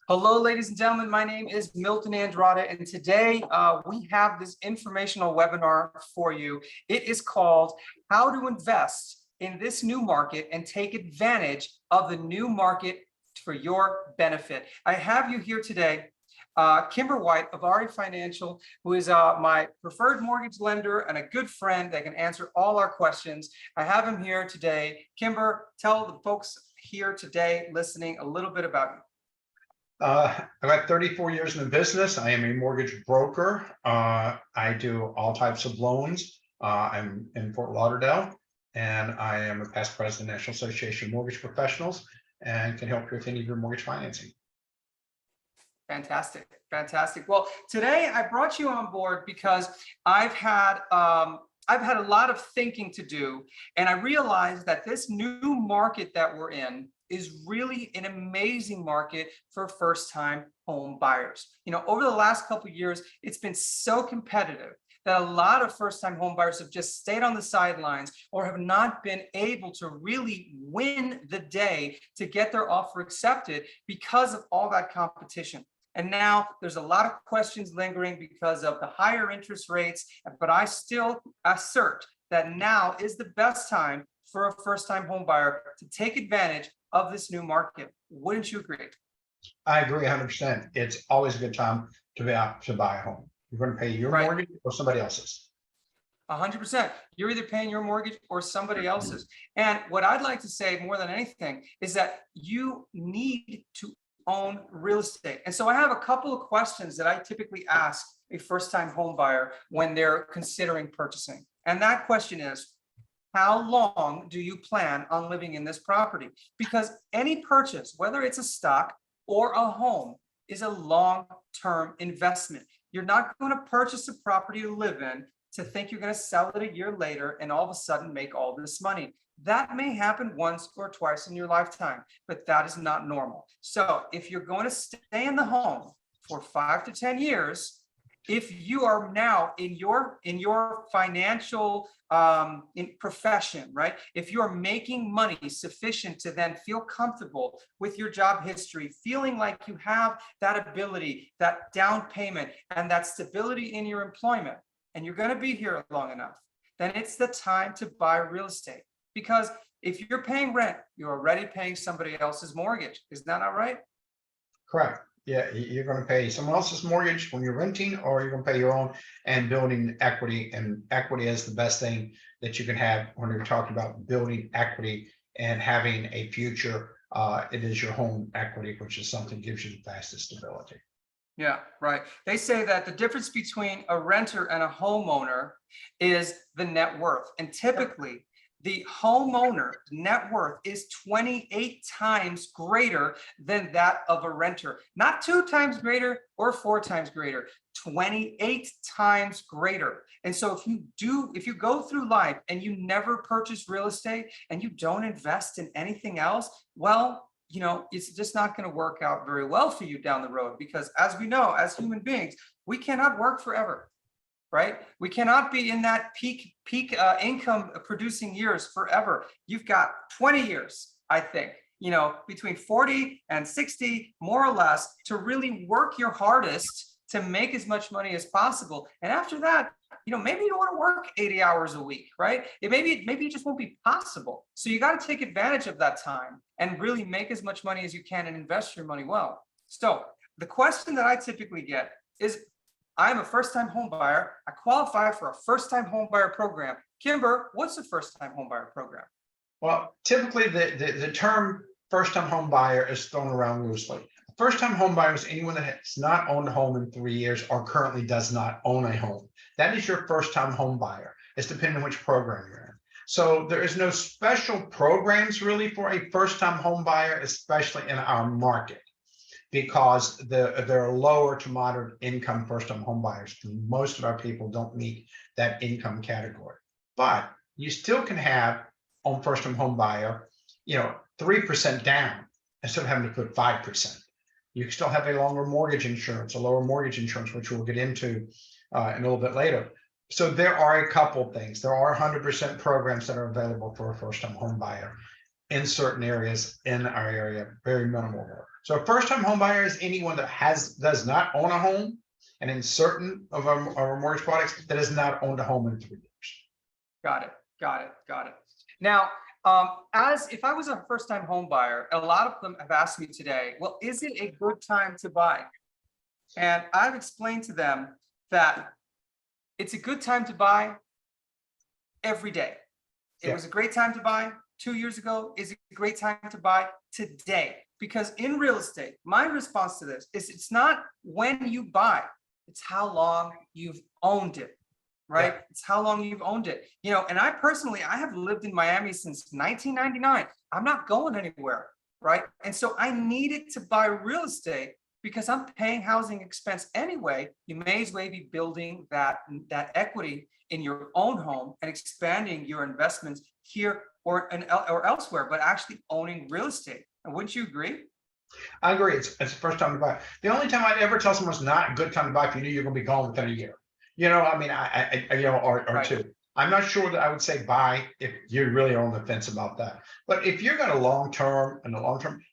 Hello, ladies and gentlemen. My name is Milton Andrade, and today we have this informational webinar for you. It is called How to Invest in This New Market and Take Advantage of the New Market for Your Benefit. I have you here today, Kimber White of Ari Financial, who is my preferred mortgage lender and a good friend that can answer all our questions. I have him here today. Kimber, tell the folks here today listening a little bit about you. I've got 34 years in the business. I am a mortgage broker. I do all types of loans. I'm in Fort Lauderdale, and I am a past president of the National Association of Mortgage Professionals and can help you with any of your mortgage financing. Fantastic. Fantastic. Well, today I brought you on board because I've had a lot of thinking to do, and I realized that this new market that we're in is really an amazing market for first-time home buyers. You know, over the last couple of years, it's been so competitive that a lot of first-time home buyers have just stayed on the sidelines or have not been able to really win the day to get their offer accepted because of all that competition. And now there's a lot of questions lingering because of the higher interest rates, but I still assert that now is the best time for a first-time home buyer to take advantage of this new market. Wouldn't you agree? I agree 100%. It's always a good time to buy a home. You're going to pay your mortgage or somebody else's. 100%. You're either paying your mortgage or somebody else's. And what I'd like to say more than anything is that you need to own real estate. And so I have a couple of questions that I typically ask a first-time home buyer when they're considering purchasing. And that question is, how long do you plan on living in this property? Because any purchase, whether it's a stock or a home, is a long-term investment. You're not going to purchase a property to live in to think you're going to sell it a year later and all of a sudden make all this money. That may happen once or twice in your lifetime, but that is not normal. So if you're going to stay in the home for 5 to 10 years, if you are now in your financial profession, right? If you're making money sufficient to then feel comfortable with your job history, feeling like you have that ability, that down payment, and that stability in your employment, and you're going to be here long enough, then it's the time to buy real estate. Because if you're paying rent, you're already paying somebody else's mortgage. Is that not right? Correct. Yeah, you're going to pay someone else's mortgage when you're renting, or you're going to pay your own and building equity. And equity is the best thing that you can have when you're talking about building equity and having a future. It is your home equity, which is something that gives you the fastest stability. Yeah, right. They say that the difference between a renter and a homeowner is the net worth. And typically, the homeowner net worth is 28 times greater than that of a renter. Not 2 times greater or 4 times greater, 28 times greater. And so if you go through life and you never purchase real estate and you don't invest in anything else, well, you know, it's just not going to work out very well for you down the road, because as we know, as human beings, we cannot work forever. Right? We cannot be in that peak income producing years forever. You've got 20 years, I think, you know, between 40 and 60, more or less, to really work your hardest to make as much money as possible. And after that, you know, maybe you don't want to work 80 hours a week, right? Maybe it just won't be possible. So you got to take advantage of that time and really make as much money as you can and invest your money well. So the question that I typically get is, I'm a first-time home buyer. I qualify for a first-time home buyer program. Kimber, what's a first-time home buyer program? Well, typically the term first-time home buyer is thrown around loosely. First-time home buyer is anyone that has not owned a home in 3 years or currently does not own a home. That is your first-time home buyer. It's depending on which program you're in. So there is no special programs really for a first-time home buyer, especially in our market, because there are lower to moderate income first-time home buyers. Most of our people don't meet that income category. But you still can have on first-time home buyer, 3% down instead of having to put 5%. You can still have a longer mortgage insurance, a lower mortgage insurance, which we'll get into in a little bit later. So there are a couple things. There are 100% programs that are available for a first-time home buyer. in certain areas in our area, very minimal work. So a first-time home buyer is anyone that does not own a home, and in certain of our mortgage products, that has not owned a home in 3 years. Got it. Got it. Got it. Now, as if I was a first-time home buyer, a lot of them have asked me today, well, is it a good time to buy? And I've explained to them that it's a good time to buy every day. It Yeah. was a great time to buy 2 years ago. Is a great time to buy today. Because in real estate, my response to this is it's not when you buy, it's how long you've owned it. Right? Yeah. It's how long you've owned it. You know, and I personally, I have lived in Miami since 1999. I'm not going anywhere, right? And so I needed to buy real estate because I'm paying housing expense anyway. You may as well be building that equity in your own home and expanding your investments here or elsewhere, but actually owning real estate. And wouldn't you agree? I agree. It's the first time to buy. The only time I'd ever tell someone it's not a good time to buy if you knew you're going to be gone within a year. You know, I mean, or Right. two. I'm not sure that I would say buy if you're really on the fence about that. But if you're going to long term,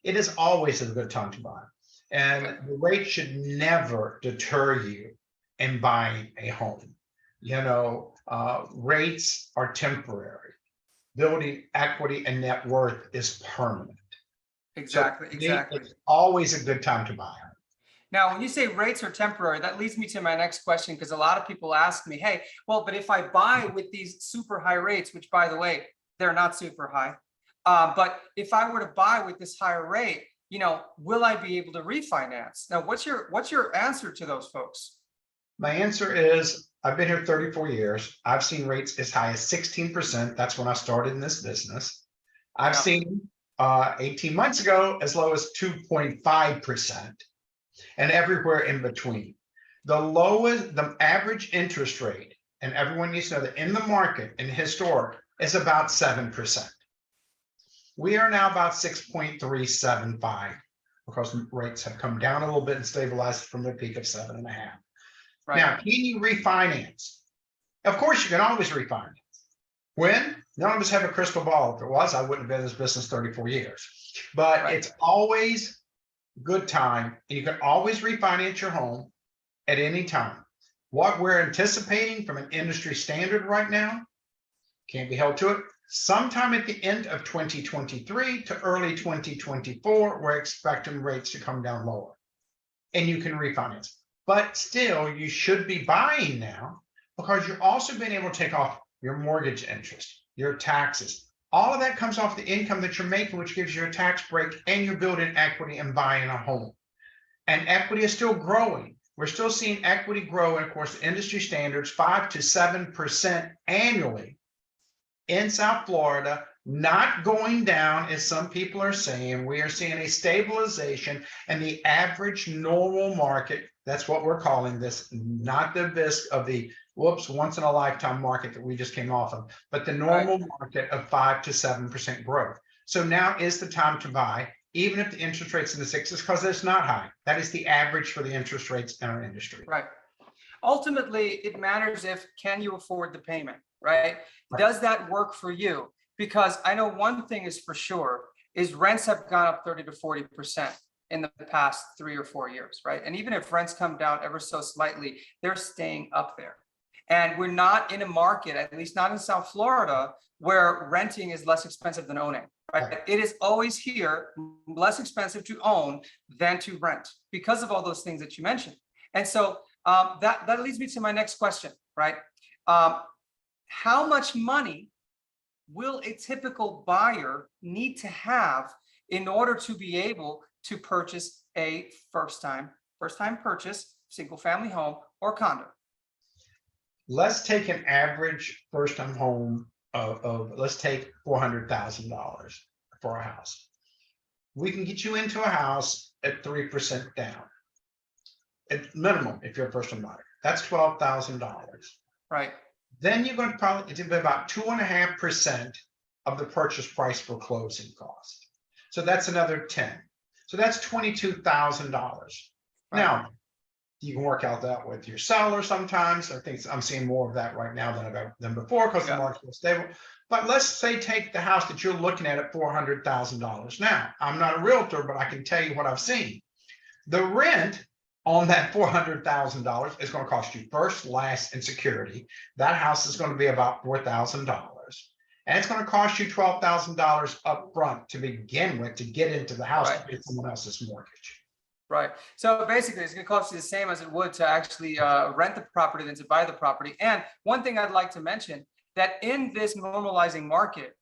it is always a good time to buy. And the rate should never deter you in buying a home. You know, rates are temporary. Building equity and net worth is permanent. Exactly. So to me, Exactly. it's always a good time to buy. Now, when you say rates are temporary, that leads me to my next question, because a lot of people ask me, hey, well, but if I buy with these super high rates, which by the way, they're not super high, but if I were to buy with this higher rate, you know, will I be able to refinance? Now, what's your answer to those folks? My answer is I've been here 34 years. I've seen rates as high as 16%. That's when I started in this business. I've Yeah. seen 18 months ago as low as 2.5%. And everywhere in between. The average interest rate, and everyone needs to know that in the market in historic is about 7%. We are now about 6.375 because rates have come down a little bit and stabilized from the peak of 7.5. Right. Now, can you refinance? Of course, you can always refinance. When? None of us have a crystal ball. If it was, I wouldn't have been in this business 34 years. But Right. it's always good time. You can always refinance your home at any time. What we're anticipating from an industry standard right now can't be held to it. Sometime at the end of 2023 to early 2024, we're expecting rates to come down lower and you can refinance. But still, you should be buying now because you're also being able to take off your mortgage interest, your taxes. All of that comes off the income that you're making, which gives you a tax break, and you're building equity and buying a home. And equity is still growing. We're still seeing equity grow. And of course, the industry standards 5 to 7% annually in South Florida, not going down as some people are saying. We are seeing a stabilization and the average normal market. That's what we're calling this, not the risk of the once in a lifetime market that we just came off of, but the normal market of 5 to 7% growth. So now is the time to buy, even if the interest rates in the sixes, because it's not high. That is the average for the interest rates in our industry. Right. Ultimately, it matters if can you afford the payment, right? Does that work for you? Because I know one thing is for sure is rents have gone up 30 to 40% in the past 3 or 4 years, right? And even if rents come down ever so slightly, they're staying up there. And we're not in a market, at least not in South Florida, where renting is less expensive than owning, right? It is always here less expensive to own than to rent because of all those things that you mentioned. And so that leads me to my next question, right? How much money will a typical buyer need to have in order to be able to purchase a first-time purchase, single-family home or condo? Let's take an average first-time home of let's take $400,000 for a house. We can get you into a house at 3% down. At minimum, if you're a first-time buyer, that's $12,000. Right. Then you're going to probably do about 2.5% of the purchase price for closing cost. So that's another 10. So that's $22,000. Right. Now, You can work out that with your seller sometimes. I think I'm seeing more of that right now than I've ever than before because the Yeah. market's more stable. But let's say take the house that you're looking at $400,000. Now, I'm not a realtor, but I can tell you what I've seen. The rent on that $400,000 is going to cost you first, last, and security. That house is going to be about $4,000. And it's going to cost you $12,000 up front to begin with to get into the house Right. to pay someone else's mortgage. Right. So basically, it's going to cost you the same as it would to actually rent the property than to buy the property. And one thing I'd like to mention that in this normalizing market,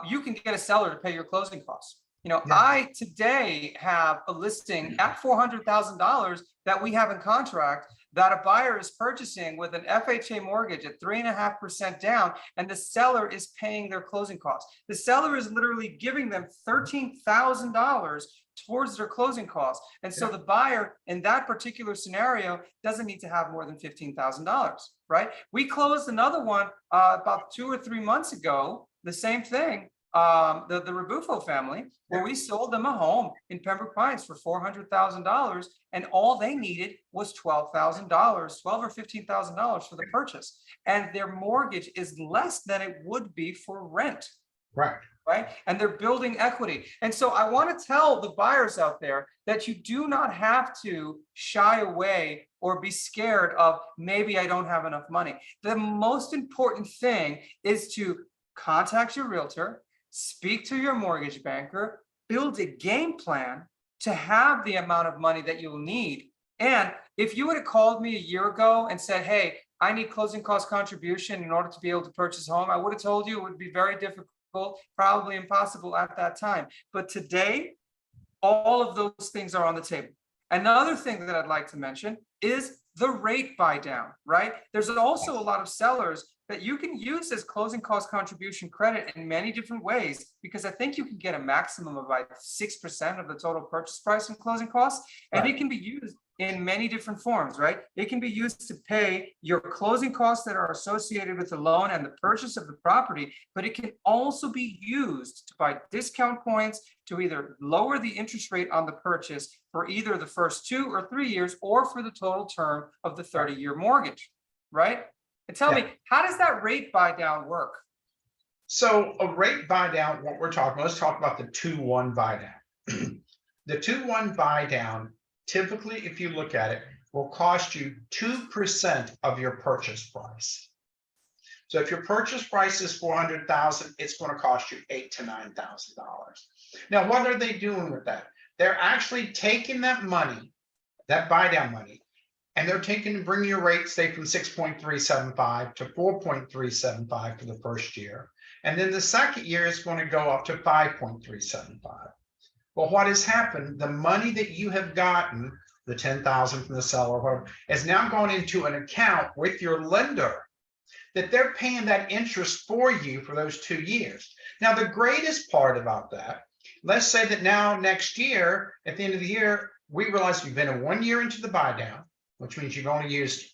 you can get a seller to pay your closing costs. You know, Yeah. I today have a listing at $400,000 that we have in contract that a buyer is purchasing with an FHA mortgage at 3.5% down, and the seller is paying their closing costs. The seller is literally giving them $13,000 towards their closing costs. And so Yeah. the buyer in that particular scenario doesn't need to have more than $15,000, right? We closed another one about 2 or 3 months ago, the same thing, the Rebufo family, where we sold them a home in Pembroke Pines for $400,000, and all they needed was $12,000, $12 or $15,000 for the purchase, and their mortgage is less than it would be for rent. Right. Right? And they're building equity. And so I want to tell the buyers out there that you do not have to shy away or be scared of maybe I don't have enough money. The most important thing is to contact your realtor, speak to your mortgage banker, build a game plan to have the amount of money that you'll need. And if you would have called me a year ago and said, hey, I need closing cost contribution in order to be able to purchase a home, I would have told you it would be very difficult, probably impossible at that time. But today, all of those things are on the table. Another thing that I'd like to mention is the rate buy down, right? There's also a lot of sellers that you can use as closing cost contribution credit in many different ways, because I think you can get a maximum of like 6% of the total purchase price in closing costs, and Right. it can be used in many different forms, right? It can be used to pay your closing costs that are associated with the loan and the purchase of the property, but it can also be used to buy discount points to either lower the interest rate on the purchase for either the first 2 or 3 years or for the total term of the 30-year mortgage, right? And tell Yeah. me, how does that rate buy down work? So a rate buy down, what we're talking, let's talk about the 2-1 buy down. The 2-1 buy down, typically, if you look at it, will cost you 2% of your purchase price. So if your purchase price is $400,000, it's going to cost you $8,000 to $9,000. Now, what are they doing with that? They're actually taking that money, that buy down money, and they're taking and bringing your rate, say, from 6.375 to 4.375 for the first year. And then the second year is going to go up to 5.375. Well, what has happened? The money that you have gotten, the 10,000 from the seller, whatever, is now going into an account with your lender that they're paying that interest for you for those 2 years. Now, the greatest part about that, let's say that now next year, at the end of the year, we realize you've been in 1 year into the buy down, which means you've only used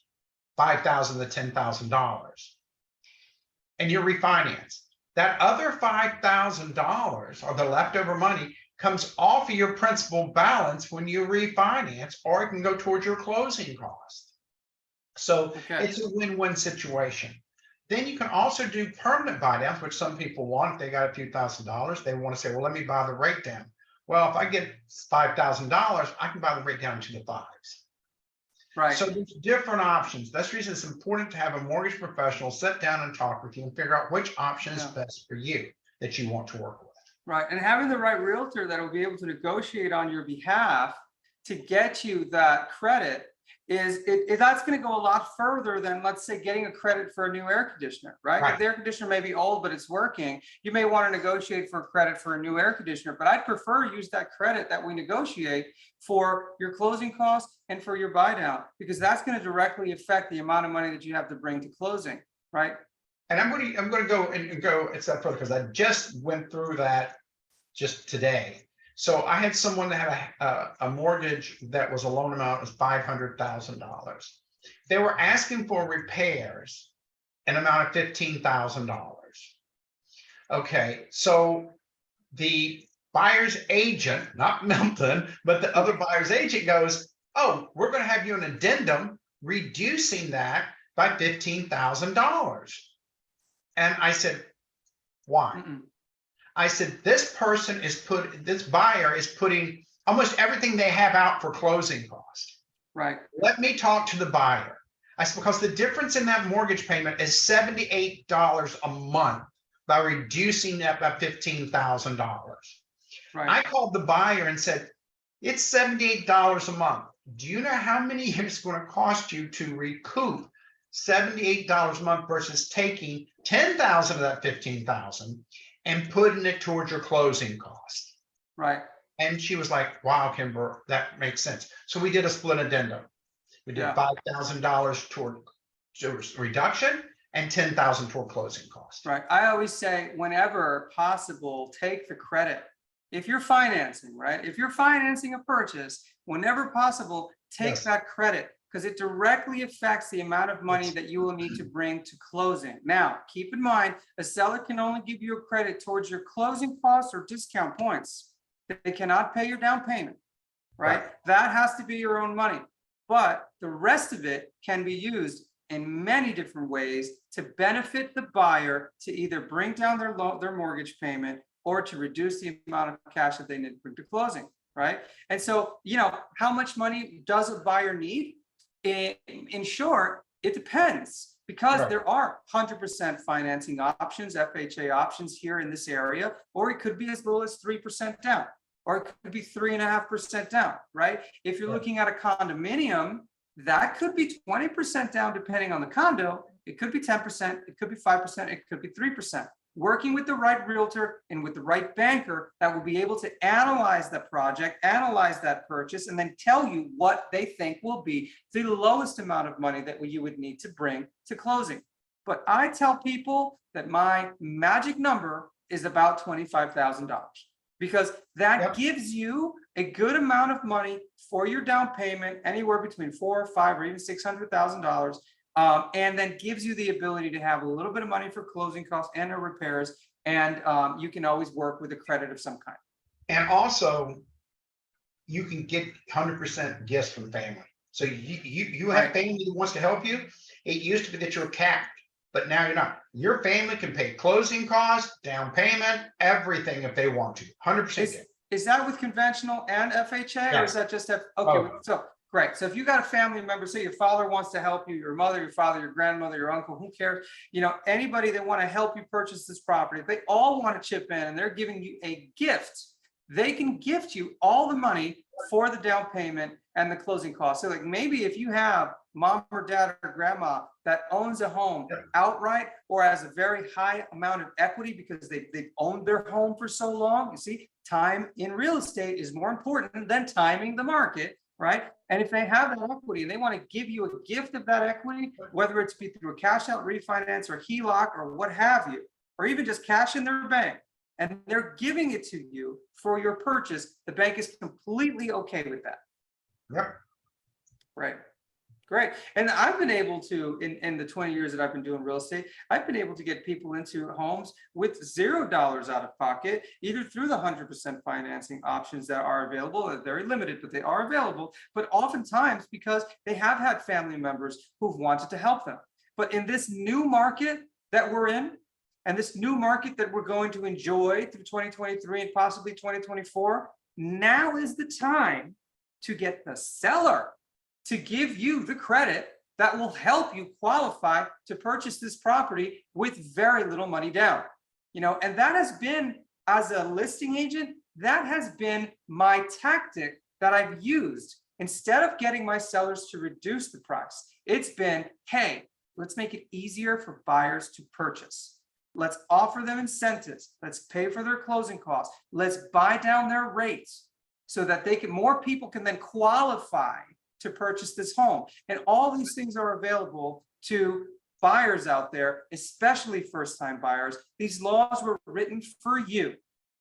$5,000 to $10,000, and you're refinanced. That other $5,000 or the leftover money comes off of your principal balance when you refinance, or it can go towards your closing cost. So Okay. it's a win-win situation. Then you can also do permanent buy downs, which some people want. If they got a few $1,000s, they want to say, well, let me buy the rate down. Well, if I get $5,000, I can buy the rate down to the 5s. Right. So there's different options. That's the reason it's important to have a mortgage professional sit down and talk with you and figure out which option is best for you that you want to work with. Right. And having the right realtor that will be able to negotiate on your behalf to get you that credit that's going to go a lot further than, let's say, getting a credit for a new air conditioner, right? Right. If the air conditioner may be old, but it's working, you may want to negotiate for a credit for a new air conditioner, but I'd prefer use that credit that we negotiate for your closing costs and for your buy down, because that's going to directly affect the amount of money that you have to bring to closing, right? And I'm going to go and go a step further because I just went through that just today. So I had someone that had a mortgage that was a loan amount of $500,000. They were asking for repairs an amount of $15,000. Okay, so the buyer's agent, not Milton, but the other buyer's agent goes, oh, we're going to have you an addendum reducing that by $15,000. And I said, why? Mm-mm. I said, this buyer is putting almost everything they have out for closing costs. Right. Let me talk to the buyer. I said, because the difference in that mortgage payment is $78 a month by reducing that by $15,000. Right. I called the buyer and said, it's $78 a month. Do you know how many years it's going to cost you to recoup $78 a month versus taking 10,000 of that 15,000 and putting it towards your closing cost? Right. And she was like, wow, Kimber, that makes sense. So we did a split addendum. We did Yeah. $5,000 toward reduction and 10,000 toward closing costs. Right. I always say, whenever possible, take the credit. If you're financing, right? If you're financing a purchase, whenever possible, take Yes. that credit, because it directly affects the amount of money Yes. that you will need to bring to closing. Now, keep in mind, a seller can only give you a credit towards your closing costs or discount points. They cannot pay your down payment, right? That has to be your own money. But the rest of it can be used in many different ways to benefit the buyer to either bring down their mortgage payment or to reduce the amount of cash that they need to bring to closing, right? And so, how much money does a buyer need? In short, it depends, because Right. there are 100% financing options, FHA options here in this area, or it could be as little as 3% down, or it could be 3.5% down, right? If you're Right. looking at a condominium, that could be 20% down depending on the condo. It could be 10%, it could be 5%, it could be 3%. Working with the right realtor and with the right banker that will be able to analyze the project, analyze that purchase, and then tell you what they think will be the lowest amount of money that you would need to bring to closing. But I tell people that my magic number is about $25,000, because that Yep. gives you a good amount of money for your down payment, anywhere between $400,000, $500,000, or even $600,000. And then gives you the ability to have a little bit of money for closing costs and or repairs. And you can always work with a credit of some kind. And also, you can get 100% gifts from family. So you have Right. family that wants to help you. It used to be that you were capped, but now you're not. Your family can pay closing costs, down payment, everything if they want to. 100% gift. Is that with conventional and FHA, or is that just okay? Oh. So great. So if you got a family member, say your father wants to help you, your mother, your father, your grandmother, your uncle, who cares? Anybody that want to help you purchase this property, they all want to chip in and they're giving you a gift. They can gift you all the money for the down payment and the closing costs. So like maybe if you have mom or dad or grandma that owns a home outright or has a very high amount of equity because they've owned their home for so long, you see, time in real estate is more important than timing the market, right? And if they have that equity and they want to give you a gift of that equity, whether it's be through a cash out refinance or HELOC or what have you, or even just cash in their bank, and they're giving it to you for your purchase, the bank is completely okay with that. Yep. Right. Great. And I've been able to, in the 20 years that I've been doing real estate, I've been able to get people into homes with $0 out of pocket, either through the 100% financing options that are available. They're very limited, but they are available. But oftentimes because they have had family members who've wanted to help them. But in this new market that we're in, and this new market that we're going to enjoy through 2023 and possibly 2024, now is the time to get the seller to give you the credit that will help you qualify to purchase this property with very little money down. And that has been, as a listing agent, that has been my tactic that I've used. Instead of getting my sellers to reduce the price, it's been, hey, let's make it easier for buyers to purchase. Let's offer them incentives. Let's pay for their closing costs. Let's buy down their rates so that more people can then qualify to purchase this home. And all these things are available to buyers out there, especially first-time buyers. These laws were written for you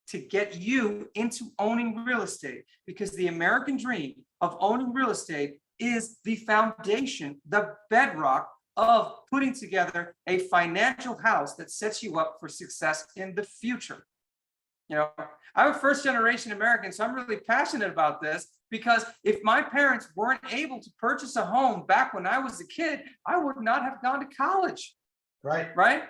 to get you into owning real estate, because the American dream of owning real estate is the foundation, the bedrock of putting together a financial house that sets you up for success in the future. You know, I'm a first generation American, so I'm really passionate about this because if my parents weren't able to purchase a home back when I was a kid, I would not have gone to college, Right. right?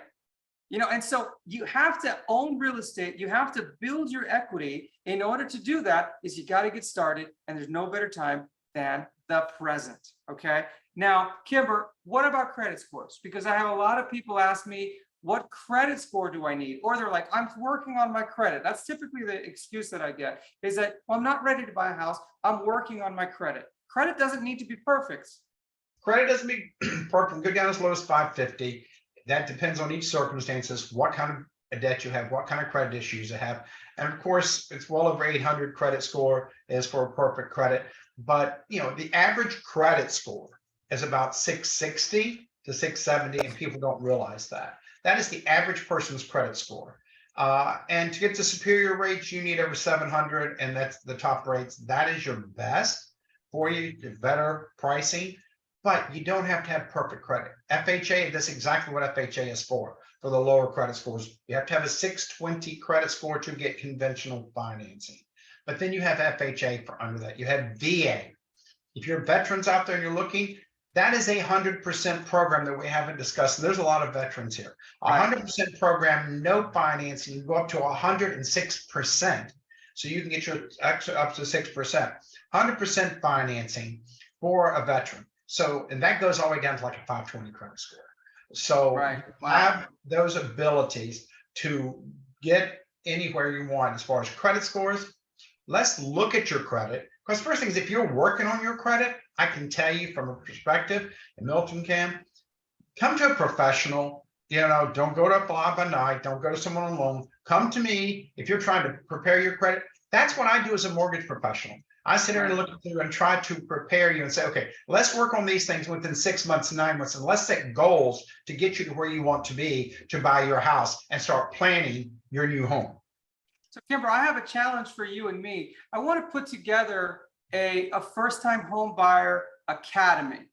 You know, and so you have to own real estate. You have to build your equity. In order to do that, is you got to get started, and there's no better time than the present. Okay. Now, Kimber, what about credit scores? Because I have a lot of people ask me, what credit score do I need? Or they're like, I'm working on my credit. That's typically the excuse that I get is that, well, I'm not ready to buy a house. I'm working on my credit. Credit doesn't need to be perfect. Credit doesn't be perfect. Go down as low as 550. That depends on each circumstances, what kind of debt you have, what kind of credit issues you have. And of course, it's well over 800 credit score is for a perfect credit. But the average credit score is about 660 to 670, and people don't realize that. That is the average person's credit score. And to get to superior rates, you need over 700, and that's the top rates. That is your best for you, the better pricing, but you don't have to have perfect credit. FHA, that's exactly what FHA is for the lower credit scores. You have to have a 620 credit score to get conventional financing. But then you have FHA for under that. You have VA. If you're veterans out there and you're looking, that is 100% program that we haven't discussed. And there's a lot of veterans here. 100% program, no financing, you go up to 106%. So you can get your extra up to 6%. 100% financing for a veteran. So, and that goes all the way down to like a 520 credit score. So have those abilities to get anywhere you want as far as credit scores. Let's look at your credit. Because first thing is, if you're working on your credit, I can tell you from a perspective, and Milton can, come to a professional. Don't go to fly by night. Don't go to someone on loan. Come to me if you're trying to prepare your credit. That's what I do as a mortgage professional. I sit here and look through and try to prepare you and say, okay, let's work on these things within 6 months, 9 months, and let's set goals to get you to where you want to be to buy your house and start planning your new home. So Kimber, I have a challenge for you and me. I want to put together a first-time home buyer academy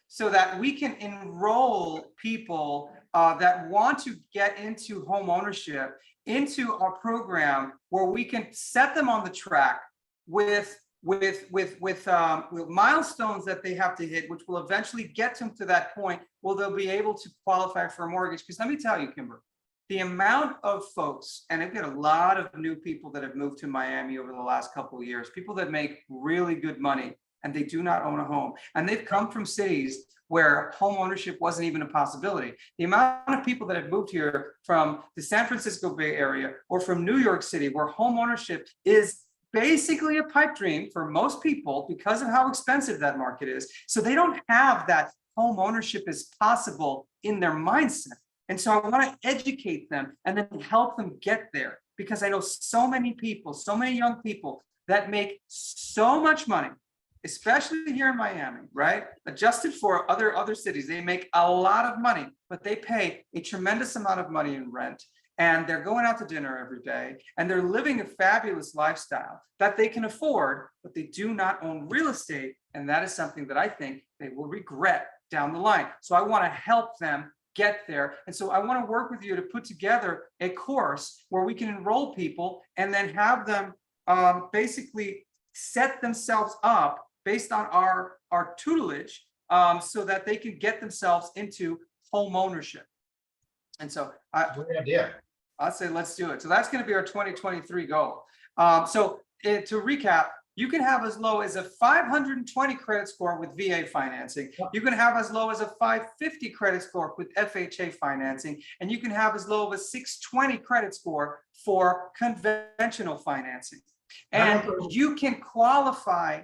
so that we can enroll people that want to get into home ownership into our program, where we can set them on the track with milestones that they have to hit, which will eventually get them to that point where they'll be able to qualify for a mortgage. Because let me tell you, Kimber, the amount of folks, and I've got a lot of new people that have moved to Miami over the last couple of years, people that make really good money and they do not own a home. And they've come from cities where home ownership wasn't even a possibility. The amount of people that have moved here from the San Francisco Bay Area or from New York City, where home ownership is basically a pipe dream for most people because of how expensive that market is. So they don't have that home ownership is possible in their mindset. And so I want to educate them and then help them get there, because I know so many people, so many young people that make so much money, especially here in Miami, right? Adjusted for other cities, they make a lot of money, but they pay a tremendous amount of money in rent. And they're going out to dinner every day, and they're living a fabulous lifestyle that they can afford, but they do not own real estate. And that is something that I think they will regret down the line. So I want to help them get there. And so I want to work with you to put together a course where we can enroll people and then have them basically set themselves up based on our tutelage so that they can get themselves into home ownership. And so Great idea. I'd say let's do it. So that's going to be our 2023 goal. To recap, you can have as low as a 520 credit score with VA financing. You can have as low as a 550 credit score with FHA financing, and you can have as low of a 620 credit score for conventional financing. And you can qualify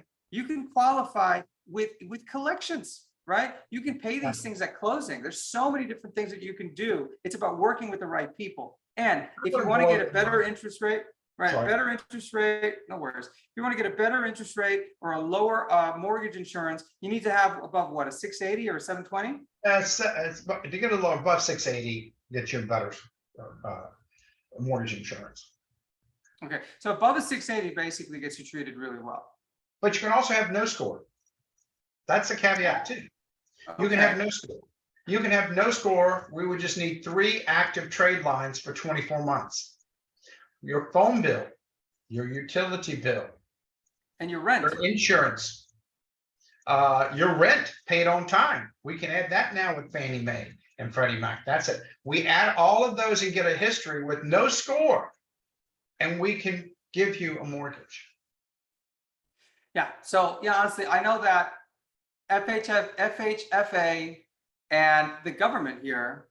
with collections, right? You can pay these things at closing. There's so many different things that you can do. It's about working with the right people. And if you want to get a better interest rate, right? Better interest rate, no worries. If you want to get a better interest rate or a lower mortgage insurance, you need to have above what, a 680 or a 720? To get a low above 680, get you a better mortgage insurance. Okay, so above a 680 basically gets you treated really well. But you can also have no score. That's a caveat too. You can have no score. You can have no score. We would just need 3 active trade lines for 24 months. your phone bill, your utility bill, And your rent. your insurance, your rent paid on time. We can add that now with Fannie Mae and Freddie Mac. That's it. We add all of those and get a history with no score, and we can give you a mortgage. Yeah. So yeah, honestly, I know that FHFA and the government here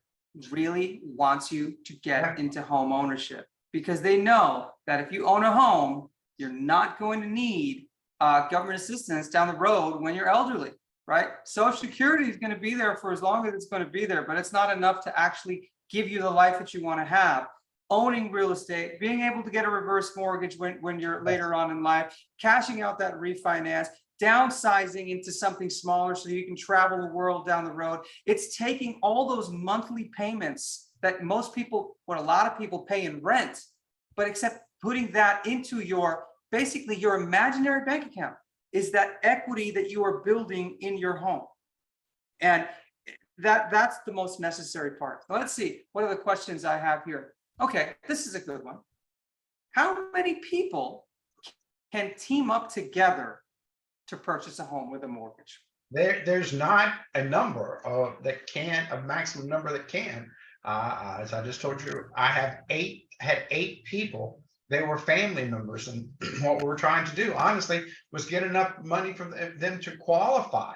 really wants you to Yeah. get into home ownership because they know that if you own a home, you're not going to need government assistance down the road when you're elderly, right? Social Security is going to be there for as long as it's going to be there, but it's not enough to actually give you the life that you want to have. Owning real estate, being able to get a reverse mortgage when you're later on in life, cashing out that refinance, downsizing into something smaller so you can travel the world down the road. It's taking all those monthly payments that most people, what a lot of people pay in rent, but except putting that into your, basically your imaginary bank account is that equity that you are building in your home. And that's the most necessary part. Let's see, what are the questions I have here? Okay, this is a good one. How many people can team up together to purchase a home with a mortgage? There's not a number of that can, a maximum number that can. As I just told you, I had eight people. They were family members, and what we were trying to do, honestly, was get enough money from them to qualify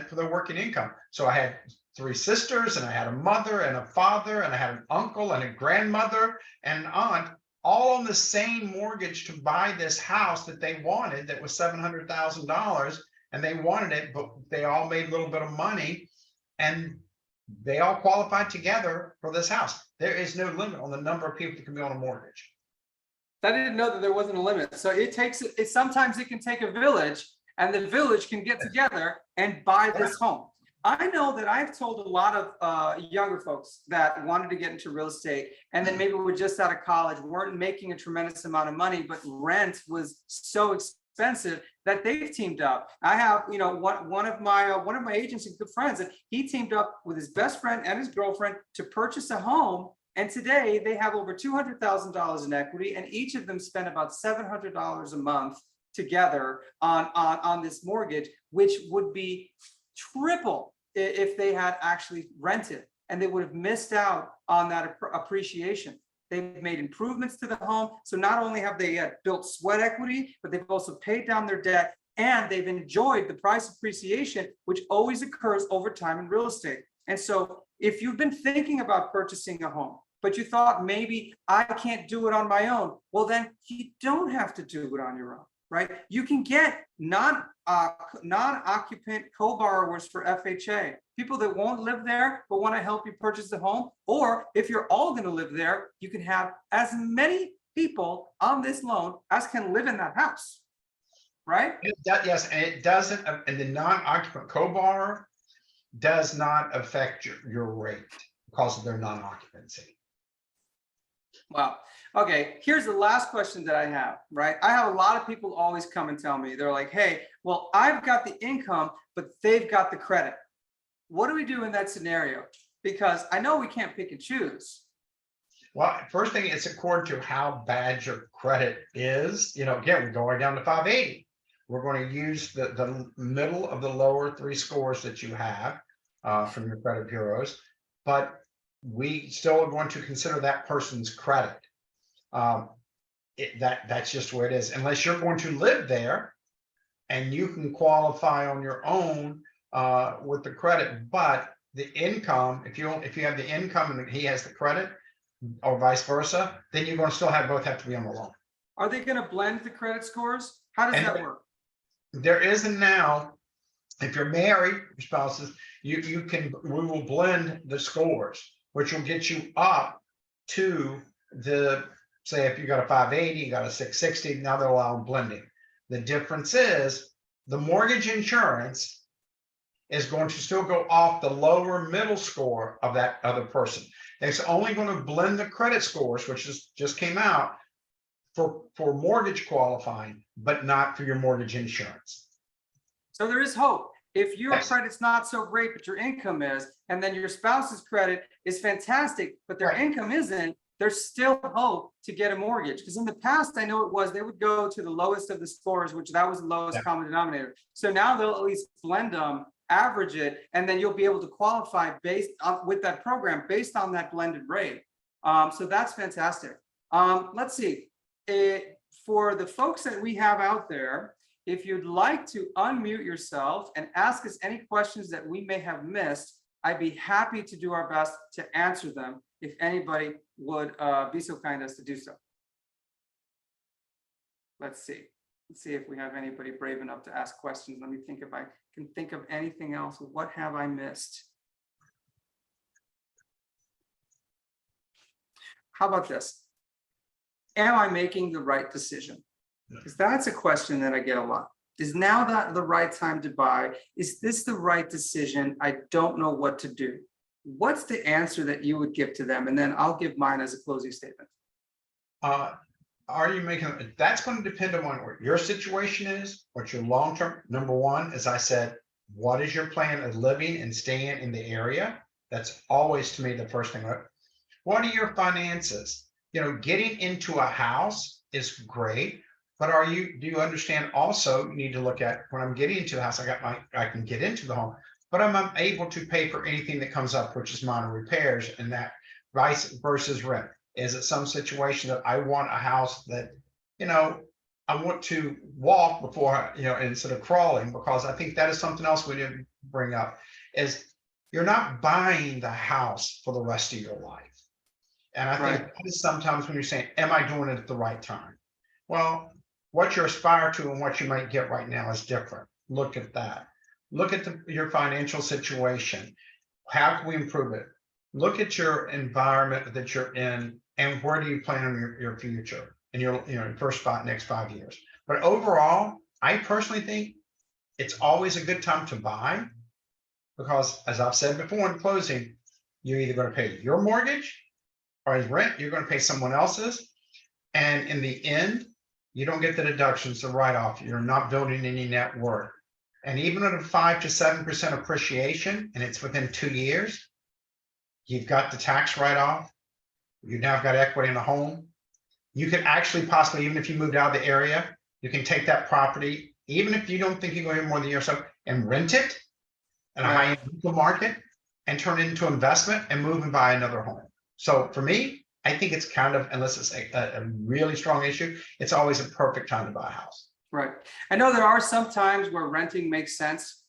for their working income. So I had 3 sisters, and I had a mother and a father, and I had an uncle and a grandmother and an aunt, all on the same mortgage to buy this house that they wanted, that was $700,000, and they wanted it, but they all made a little bit of money, and they all qualified together for this house. There is no limit on the number of people that can be on a mortgage. I didn't know that there wasn't a limit. So sometimes it can take a village, and the village can get together and buy this home. I know that I've told a lot of younger folks that wanted to get into real estate, and then maybe were just out of college, weren't making a tremendous amount of money, but rent was so expensive that they've teamed up. I have, one of my agents and good friends, and he teamed up with his best friend and his girlfriend to purchase a home. And today they have over $200,000 in equity, and each of them spend about $700 a month together on this mortgage, which would be triple if they had actually rented, and they would have missed out on that appreciation. They've made improvements to the home. So not only have they built sweat equity, but they've also paid down their debt, and they've enjoyed the price appreciation, which always occurs over time in real estate. And so if you've been thinking about purchasing a home, but you thought maybe I can't do it on my own, well, then you don't have to do it on your own, right? You can get non-occupant co-borrowers for FHA, people that won't live there but want to help you purchase the home. Or if you're all going to live there, you can have as many people on this loan as can live in that house, right? Yes, and it doesn't, and the non-occupant co-borrower does not affect your rate because of their non-occupancy. Wow. Okay, here's the last question that I have, right? I have a lot of people always come and tell me, they're like, hey, well, I've got the income, but they've got the credit. What do we do in that scenario? Because I know we can't pick and choose. Well, first thing, it's according to how bad your credit is. Again, we're going down to 580. We're going to use the middle of the lower 3 scores that you have from your credit bureaus, but we still are going to consider that person's credit. That's just where it is. Unless you're going to live there and you can qualify on your own with the credit, but the income, if you have the income and he has the credit, or vice versa, then you're going to still both have to be on the loan. Are they going to blend the credit scores? How does that work? There isn't now. If you're married, your spouses, we will blend the scores, which will get you up to say if you got a 580, you got a 660, now they're allowing blending. The difference is the mortgage insurance is going to still go off the lower middle score of that other person. It's only going to blend the credit scores, which just came out for mortgage qualifying, but not for your mortgage insurance. So there is hope. If your Yes. credit's not so great, but your income is, and then your spouse's credit is fantastic, but their Right. income isn't, there's still hope to get a mortgage. Because in the past, I know it was, they would go to the lowest of the scores, which that was the lowest common denominator. So now they'll at least blend them, average it, and then you'll be able to qualify based on, with that program based on that blended rate. So that's fantastic. Let's see. For the folks that we have out there, if you'd like to unmute yourself and ask us any questions that we may have missed, I'd be happy to do our best to answer them if anybody would be so kind as to do so. Let's see. Let's see if we have anybody brave enough to ask questions. Let me think if I can think of anything else. What have I missed? How about this? Am I making the right decision? Because that's a question that I get a lot. Is now that the right time to buy? Is this the right decision? I don't know what to do. What's the answer that you would give to them? And then I'll give mine as a closing statement. Are you making, that's going to depend on what your situation is, what your long-term, number one, as I said, what is your plan of living and staying in the area? That's always to me the first thing. What are your finances? You know, getting into a house is great, but do you understand also you need to look at when I'm getting into the house, I can get into the home, but I'm able to pay for anything that comes up, which is minor repairs, and that vice versus rent. Is it some situation that I want a house that, you know, I want to walk before, you know, instead of crawling, because I think that is something else we didn't bring up, is you're not buying the house for the rest of your life. And I think that is sometimes when you're saying, am I doing it at the right time? Well, what you aspire to and what you might get right now is different. Look at that. Look at your financial situation. How can we improve it? Look at your environment that you're in and where do you plan on your future and your first spot next 5 years. But overall, I personally think it's always a good time to buy because, as I've said before in closing, you're either going to pay your mortgage or as rent, you're going to pay someone else's. And in the end, you don't get the deductions, the write-off. You're not building any net worth. And even at a 5 to 7% appreciation, and it's within 2 years, you've got the tax write-off. You've now got equity in the home. You could actually possibly, even if you moved out of the area, you can take that property, even if you don't think you're going to more than a year or so, and rent it in a high income market and turn it into investment and move and buy another home. So for me, I think it's kind of, unless it's a really strong issue, it's always a perfect time to buy a house. Right. I know there are some times where renting makes sense,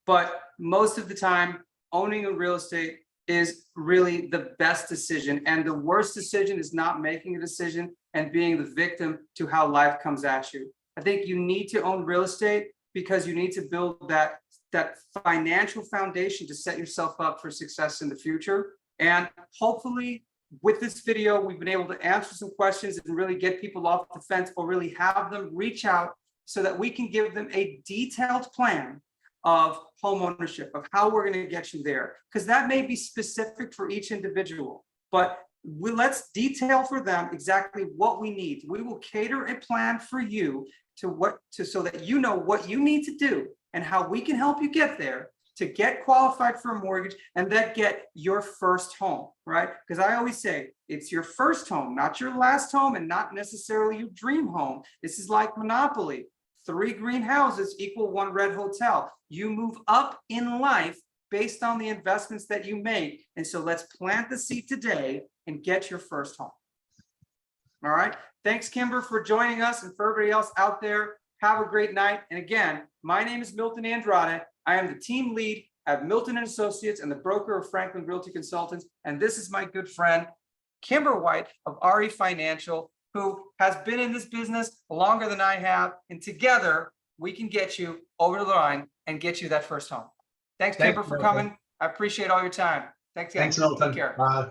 but most of the time, owning a real estate is really the best decision. And the worst decision is not making a decision and being the victim to how life comes at you. I think you need to own real estate because you need to build that financial foundation to set yourself up for success in the future. And hopefully with this video, we've been able to answer some questions and really get people off the fence or really have them reach out so that we can give them a detailed plan of home ownership, of how we're going to get you there, because that may be specific for each individual, but let's detail for them exactly what we need. We will cater a plan for you so that you know what you need to do and how we can help you get there to get qualified for a mortgage and then get your first home, right? Because I always say it's your first home, not your last home and not necessarily your dream home. This is like Monopoly. 3 green houses equal 1 red hotel. You move up in life based on the investments that you make. And so let's plant the seed today and get your first home. All right. Thanks, Kimber, for joining us, and for everybody else out there. Have a great night. And again, my name is Milton Andrade. I am the team lead at Milton Associates and the broker of Franklin Realty Consultants. And this is my good friend, Kimber White of RE Financial, who has been in this business longer than I have. And together we can get you over the line and get you that first home. Thanks, Kimber, for coming. I appreciate all your time. Thanks, Milton. Take care. Bye.